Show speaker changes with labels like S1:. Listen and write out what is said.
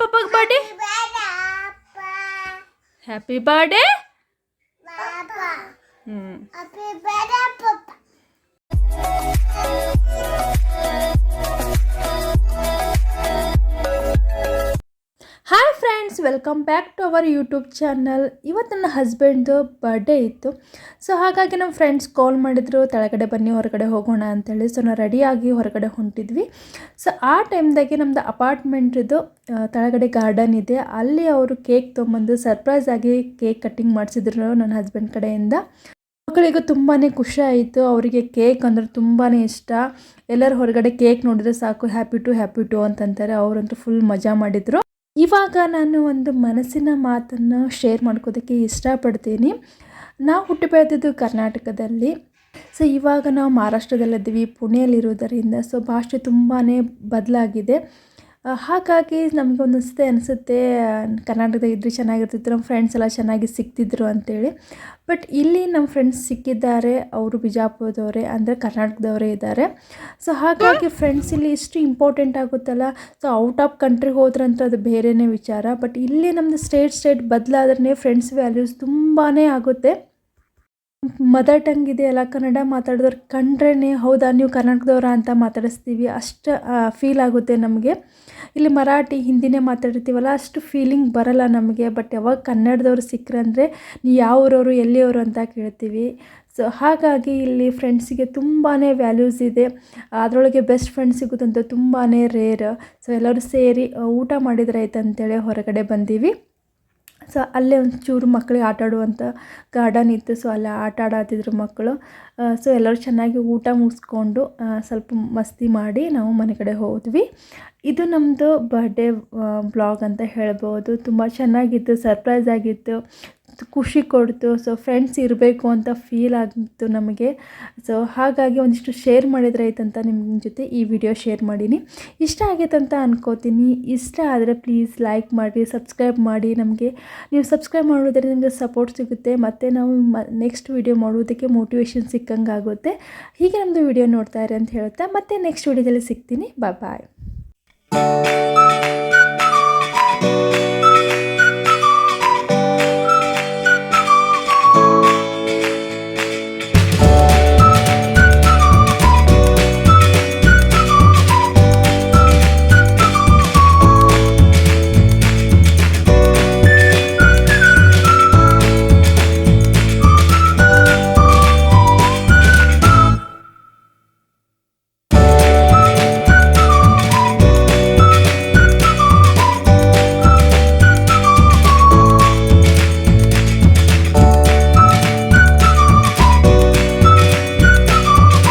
S1: ಪಪ್ಪಗೆ birthday happy birthday hi friends, welcome back to our YouTube channel. ಇವತ್ತು ನನ್ನ ಹಸ್ಬೆಂಡ್ದು birthday ಇತ್ತು. So ಹಾಗಾಗಿ ನಮ್ಮ ಫ್ರೆಂಡ್ಸ್ ಕಾಲ್ ಮಾಡಿದ್ರು, ಕೆಳಗಡೆ ಬನ್ನಿ ಹೊರಗಡೆ ಹೋಗೋಣ ಅಂತೇಳಿ. ಸೊ ನಾವು ರೆಡಿಯಾಗಿ ಹೊರಗಡೆ ಹೊಂಟಿದ್ವಿ. ಸೊ ಆ ಟೈಮ್ದಾಗೆ ನಮ್ಮದು ಅಪಾರ್ಟ್ಮೆಂಟ್ದು ಕೆಳಗಡೆ ಗಾರ್ಡನ್ ಇದೆ, ಅಲ್ಲಿ ಅವರು ಕೇಕ್ ತೊಗೊಂಬಂದು ಸರ್ಪ್ರೈಸ್ ಆಗಿ ಕೇಕ್ ಕಟ್ಟಿಂಗ್ ಮಾಡಿಸಿದ್ರು ನನ್ನ ಹಸ್ಬೆಂಡ್ ಕಡೆಯಿಂದ. ಮಕ್ಕಳಿಗೂ ತುಂಬಾ ಖುಷಿ ಆಯಿತು. ಅವರಿಗೆ ಕೇಕ್ ಅಂದರೆ ತುಂಬಾ ಇಷ್ಟ. ಎಲ್ಲರೂ ಹೊರಗಡೆ ಕೇಕ್ ನೋಡಿದ್ರೆ ಸಾಕು ಹ್ಯಾಪಿ ಟು ಅಂತಂತಾರೆ. ಅವರಂತೂ ಫುಲ್ ಮಜಾ ಮಾಡಿದರು. ಇವಾಗ ನಾನು ಒಂದು ಮನಸ್ಸಿನ ಮಾತನ್ನು ಶೇರ್ ಮಾಡ್ಕೋದಕ್ಕೆ ಇಷ್ಟಪಡ್ತೀನಿ. ನಾವು ಹುಟ್ಟಿ ಬೆಳೆದಿದ್ದು ಕರ್ನಾಟಕದಲ್ಲಿ. ಸೊ ಇವಾಗ ನಾವು ಮಹಾರಾಷ್ಟ್ರದಲ್ಲಿದ್ದೀವಿ, ಪುಣೆಯಲ್ಲಿರೋದರಿಂದ ಸೊ ಭಾಷೆ ತುಂಬಾ ಬದಲಾಗಿದೆ. ಹಾಗಾಗಿ ನಮಗೊಂದು ಅನಿಸುತ್ತೆ ಕರ್ನಾಟಕದಾಗ ಇದ್ದರೆ ಚೆನ್ನಾಗಿರ್ತಿತ್ತು, ನಮ್ಮ ಫ್ರೆಂಡ್ಸ್ ಎಲ್ಲ ಚೆನ್ನಾಗಿ ಸಿಗ್ತಿದ್ರು ಅಂತೇಳಿ. ಬಟ್ ಇಲ್ಲಿ ನಮ್ಮ ಫ್ರೆಂಡ್ಸ್ ಸಿಕ್ಕಿದ್ದಾರೆ, ಅವರು ಬಿಜಾಪುರದವರೇ, ಅಂದರೆ ಕರ್ನಾಟಕದವರೇ ಇದ್ದಾರೆ. ಸೊ ಹಾಗಾಗಿ ಫ್ರೆಂಡ್ಸ್ ಇಲ್ಲಿ ಇಷ್ಟು ಇಂಪಾರ್ಟೆಂಟ್ ಆಗುತ್ತಲ್ಲ. ಸೊ ಔಟ್ ಆಫ್ ಕಂಟ್ರಿಗೆ ಹೋದ್ರಂತ ಅದು ಬೇರೆಯೇ ವಿಚಾರ. ಬಟ್ ಇಲ್ಲಿ ನಮ್ಮದು ಸ್ಟೇಟ್ ಬದಲಾದ್ರೆ ಫ್ರೆಂಡ್ಸ್ ವ್ಯಾಲ್ಯೂಸ್ ತುಂಬಾ ಆಗುತ್ತೆ. ಮದರ್ ಟಂಗ್ ಇದೆಯಲ್ಲ, ಕನ್ನಡ ಮಾತಾಡಿದವ್ರು ಕಂಡ್ರೇ ಹೌದಾ ನೀವು ಕರ್ನಾಟಕದವರ ಅಂತ ಮಾತಾಡಿಸ್ತೀವಿ, ಅಷ್ಟು ಫೀಲ್ ಆಗುತ್ತೆ ನಮಗೆ. ಇಲ್ಲಿ ಮರಾಠಿ ಹಿಂದಿನೇ ಮಾತಾಡಿರ್ತೀವಲ್ಲ, ಅಷ್ಟು ಫೀಲಿಂಗ್ ಬರಲ್ಲ ನಮಗೆ. ಬಟ್ ಯಾವಾಗ ಕನ್ನಡದವ್ರು ಸಿಕ್ಕರಂದರೆ ನೀವು ಯಾವ ಊರವರು ಎಲ್ಲಿಯವರು ಅಂತ ಕೇಳ್ತೀವಿ. ಸೊ ಹಾಗಾಗಿ ಇಲ್ಲಿ ಫ್ರೆಂಡ್ಸಿಗೆ ತುಂಬಾ ವ್ಯಾಲ್ಯೂಸ್ ಇದೆ. ಅದರೊಳಗೆ ಬೆಸ್ಟ್ ಫ್ರೆಂಡ್ಸ್ ಸಿಗೋದಂತೂ ತುಂಬಾ ರೇರ್. ಸೊ ಎಲ್ಲರೂ ಸೇರಿ ಊಟ ಮಾಡಿದ್ರಾಯ್ತು ಅಂತೇಳಿ ಹೊರಗಡೆ ಬಂದೀವಿ. ಸೊ ಅಲ್ಲೇ ಒಂಚೂರು ಮಕ್ಕಳಿಗೆ ಆಟ ಆಡುವಂಥ ಗಾರ್ಡನ್ ಇತ್ತು. ಸೊ ಅಲ್ಲೇ ಆಟ ಆಡತ್ತಿದ್ರು ಮಕ್ಕಳು. ಸೊ ಎಲ್ಲರೂ ಚೆನ್ನಾಗಿ ಊಟ ಮುಗಿಸ್ಕೊಂಡು ಸ್ವಲ್ಪ ಮಸ್ತಿ ಮಾಡಿ ನಾವು ಮನೆ ಕಡೆ ಹೋದ್ವಿ. ಇದು ನಮ್ಮದು ಬರ್ಡೇ ಬ್ಲಾಗ್ ಅಂತ ಹೇಳ್ಬೋದು. ತುಂಬ ಚೆನ್ನಾಗಿತ್ತು, ಸರ್ಪ್ರೈಸ್ ಆಗಿತ್ತು, ಖುಷಿ ಕೊಡ್ತು. ಸೊ ಫ್ರೆಂಡ್ಸ್ ಇರಬೇಕು ಅಂತ ಫೀಲ್ ಆಗಿತ್ತು ನಮಗೆ. ಸೊ ಹಾಗಾಗಿ ಒಂದಿಷ್ಟು ಶೇರ್ ಮಾಡಿದ್ರಾಯ್ತಂತ ನಿಮ್ಮ ಜೊತೆ ಈ ವಿಡಿಯೋ ಶೇರ್ ಮಾಡೀನಿ. ಇಷ್ಟ ಆಗೈತೆ ಅಂತ ಅನ್ಕೋತೀನಿ. ಇಷ್ಟ ಆದರೆ ಪ್ಲೀಸ್ ಲೈಕ್ ಮಾಡಿ, ಸಬ್ಸ್ಕ್ರೈಬ್ ಮಾಡಿ. ನಮಗೆ ನೀವು ಸಬ್ಸ್ಕ್ರೈಬ್ ಮಾಡೋದ್ರಿಂದ ನಿಮಗೆ ಸಪೋರ್ಟ್ ಸಿಗುತ್ತೆ, ಮತ್ತು ನಾವು ನೆಕ್ಸ್ಟ್ ವಿಡಿಯೋ ಮಾಡೋದಕ್ಕೆ ಮೋಟಿವೇಶನ್ ಸಿಕ್ಕಂಗೆ ಆಗುತ್ತೆ. ಹೀಗೆ ನಮ್ಮದು ವಿಡಿಯೋ ನೋಡ್ತಾ ಇರಿ ಅಂತ ಹೇಳ್ತಾ ಮತ್ತೆ ನೆಕ್ಸ್ಟ್ ವಿಡಿಯೋದಲ್ಲಿ ಸಿಗ್ತೀನಿ. ಬಾಯ್.